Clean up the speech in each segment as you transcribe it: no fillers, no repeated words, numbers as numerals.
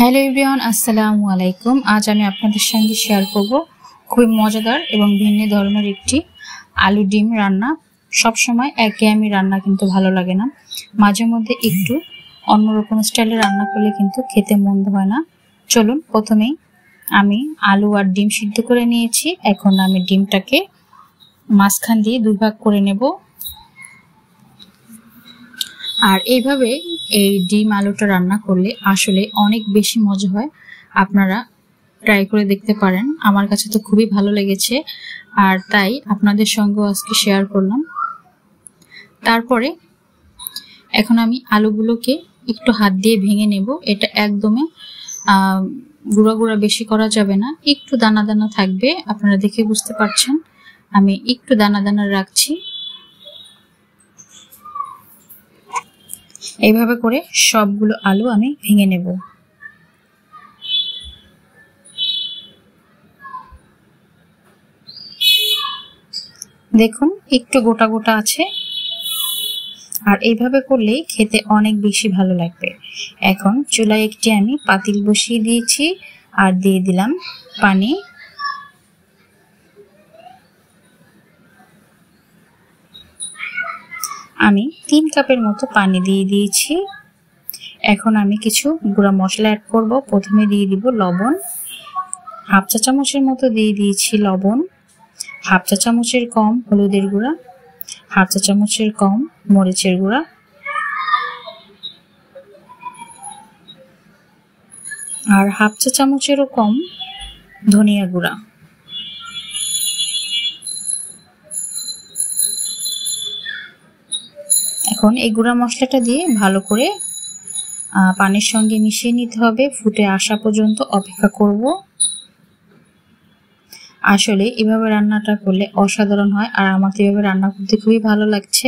Hello everyone, আসসালামু আলাইকুম। আজ আমি আপনাদের সঙ্গে শেয়ার করব খুবই মজাদার এবং ভিন্ন ধরনের একটি আলু ডিম রান্না। সব সময় একঘেয়েমি রান্না কিন্তু ভালো লাগে না, মাঝে মধ্যে একটু অন্যরকম স্টাইলে রান্না করলে কিন্তু খেতে মন্দ হয় না। চলুন, প্রথমেই আমি আলু আর ডিম সিদ্ধ করে নিয়েছি। এখন আমি ডিমটাকে মাঝখান দিয়ে দুই ভাগ করে নেব। আর এইভাবে এই ডিম আলুটা রান্না করলে আসলে অনেক বেশি মজা হয়। আপনারা ট্রাই করে দেখতে পারেন। আমার কাছে তো খুবই ভালো লেগেছে, আর তাই আপনাদের সঙ্গেও আজকে শেয়ার করলাম। তারপরে এখন আমি আলুগুলোকে একটু হাত দিয়ে ভেঙে নেব। এটা একদমই গুঁড়া গুঁড়া বেশি করা যাবে না, একটু দানা দানা থাকবে। আপনারা দেখে বুঝতে পারছেন আমি একটু দানা দানা রাখছি। এইভাবে করে সবগুলো আলু আমি ভেঙে নেব। দেখুন একটু গোটা গোটা আছে, আর এইভাবে করলেই খেতে অনেক বেশি ভালো লাগবে। এখন চুলায় একটি আমি পাতিল বসিয়ে দিয়েছি আর দিয়ে দিলাম পানি। আমি 3 কাপের মতো পানি দিয়ে দিয়েছি। এখন আমি কিছু গুঁড়া মশলা অ্যাড করব। প্রথমে দিয়ে দিব লবণ, হাফ চা চামচের মতো দিয়ে দিয়েছি লবণ, হাফ চা চামচের কম হলুদের গুঁড়া, হাফ চা চামচের কম মরিচের গুঁড়া, আর হাফ চা চামচেরও কম ধনিয়া গুঁড়া। এখন এই গুঁড়া মশলাটা দিয়ে ভালো করে পানির সঙ্গে মিশিয়ে নিতে হবে। ফুটে আসা পর্যন্ত অপেক্ষা করব। আসলে এভাবে রান্নাটা করলে অসাধারণ হয়, আর আমার তো এভাবে রান্না করতে খুবই ভালো লাগছে।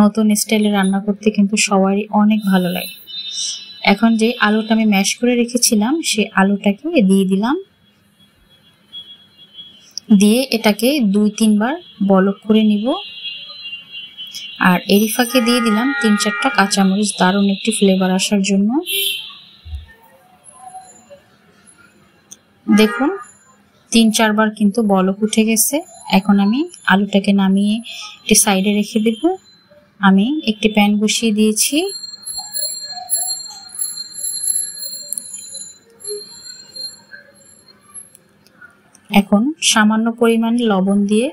নতুন স্টাইলে রান্না করতে কিন্তু সবারই অনেক ভালো লাগে। এখন যে আলুটা আমি ম্যাশ করে রেখেছিলাম সেই আলুটাকে দিয়ে দিলাম। দিয়ে এটাকে 2-3 বার বলক করে নিব। আর এরই ফাঁকে দিয়ে দিলাম 3-4টা কাঁচামরিচ, দারুণ একটি ফ্লেভার আসার জন্য। দেখুন 3-4 বার কিন্তু বলক উঠে গেছে। এখন আমি আলুটাকে নামিয়ে একটি সাইডে রেখে দেব। আমি একটি প্যান বসিয়ে দিয়েছি। এখন সামান্য পরিমাণে লবণ দিয়ে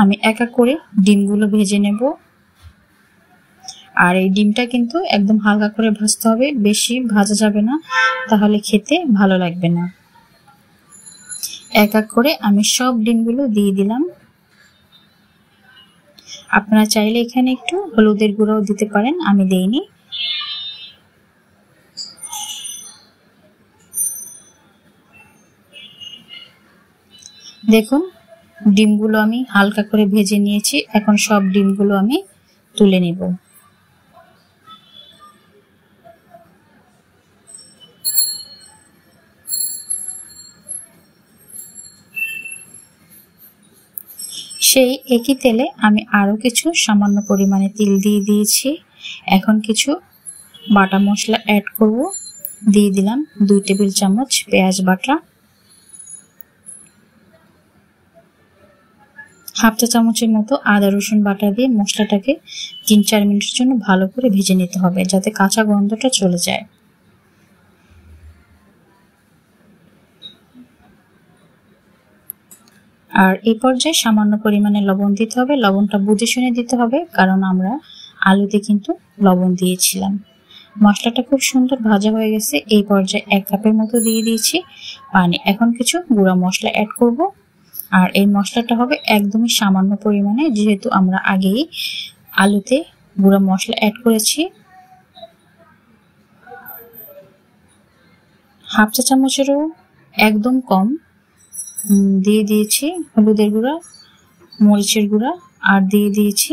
আমি এক এক করে ডিমগুলো ভেজে নেব। আর এই ডিমটা কিন্তু একদম হালকা করে ভাজতে হবে, বেশি ভাজা যাবে না, তাহলে খেতে ভালো লাগবে না। এক এক করে আমি সব ডিমগুলো দিয়ে দিলাম। আপনারা চাইলে এখানে একটু হলুদের গুঁড়াও দিতে পারেন, আমি দেইনি। দেখুন ডিমগুলো আমি হালকা করে ভেজে নিয়েছি। এখন সব ডিমগুলো আমি তুলে নেব। সেই একই তেলে আমি আরো কিছু সামান্য পরিমাণে তেল দিয়ে দিয়েছি। এখন কিছু বাটা মশলা অ্যাড করব। দিয়ে দিলাম 2 টেবিল চামচ পেঁয়াজ বাটা, হাফ চা চামচের মতো আদা রসুন বাটা দিয়ে মশলাটাকে 3-4 মিনিটের জন্য ভালো করে ভেজে নিতে হবে, যাতে কাঁচা গন্ধটা চলে যায়। আর এই পর্যায়ে সামান্য পরিমাণে লবণ দিতে হবে। লবণটা বুঝে শুনে দিতে হবে, কারণ আমরা আলুতে কিন্তু লবণ দিয়েছিলাম। মশলাটা খুব সুন্দর ভাজা হয়ে গেছে। এই পর্যায়ে 1 কাপের মতো দিয়ে দিয়েছি পানি। এখন কিছু গুঁড়া মশলা অ্যাড করব। আর এই মশলাটা হবে একদমই সামান্য পরিমাণে, যেহেতু আমরা আগেই আলুতে গুঁড়া মশলা অ্যাড করেছি। হাফ চা চামচেরও একদম কম দিয়ে দিয়েছি হলুদের গুঁড়া, মরিচের গুঁড়া, আর দিয়ে দিয়েছি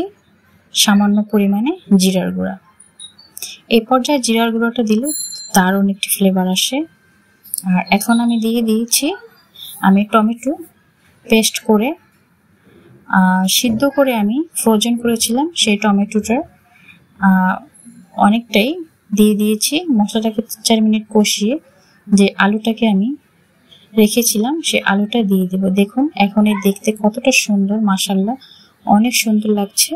সামান্য পরিমাণে জিরার গুঁড়া। এই পর্যায়ে জিরার গুঁড়াটা দিলে দারুণ একটি ফ্লেভার আসে। আর এখন আমি দিয়ে দিয়েছি আমি টমেটো পেস্ট করে সিদ্ধ করে আমি ফ্রোজেন করেছিলাম। সেই টমেটোটার অনেকটাই দিয়ে দিয়েছি। মশলাটাকে 4 মিনিট কষিয়ে যে আলুটাকে আমি রেখেছিলাম সে আলুটা দিয়ে দেব। দেখুন এখন এই দেখতে কতটা সুন্দর, মাশাআল্লাহ অনেক সুন্দর লাগছে।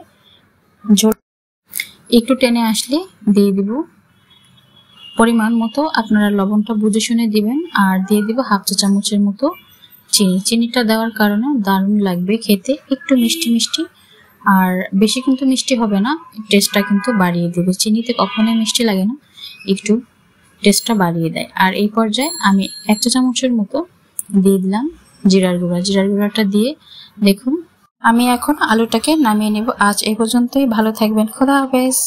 একটু টেনে আসলে দিয়ে দিব পরিমাণ মতো, আপনারা লবণটা বুঝে শুনে দিবেন। আর দিয়ে দিব হাফ চা চামচের মতো চিনি। চিনিটা দেওয়ার কারণে দারুণ লাগবে খেতে, একটু মিষ্টি মিষ্টি, আর বেশি কিন্তু মিষ্টি হবে না, টেস্টটা কিন্তু বাড়িয়ে দেবে। চিনিতে কখনোই মিষ্টি লাগে না, একটু টেস্টটা বাড়িয়ে দেয়। আর এই পর্যায়ে আমি 1 চা চামচের মতো দিয়ে দিলাম জিরার গুঁড়া। জিরার গুঁড়াটা দিয়ে দেখুন আমি এখন আলুটাকে নামিয়ে নেব। আজ এই পর্যন্তই, ভালো থাকবেন, খোদা হাফেজ।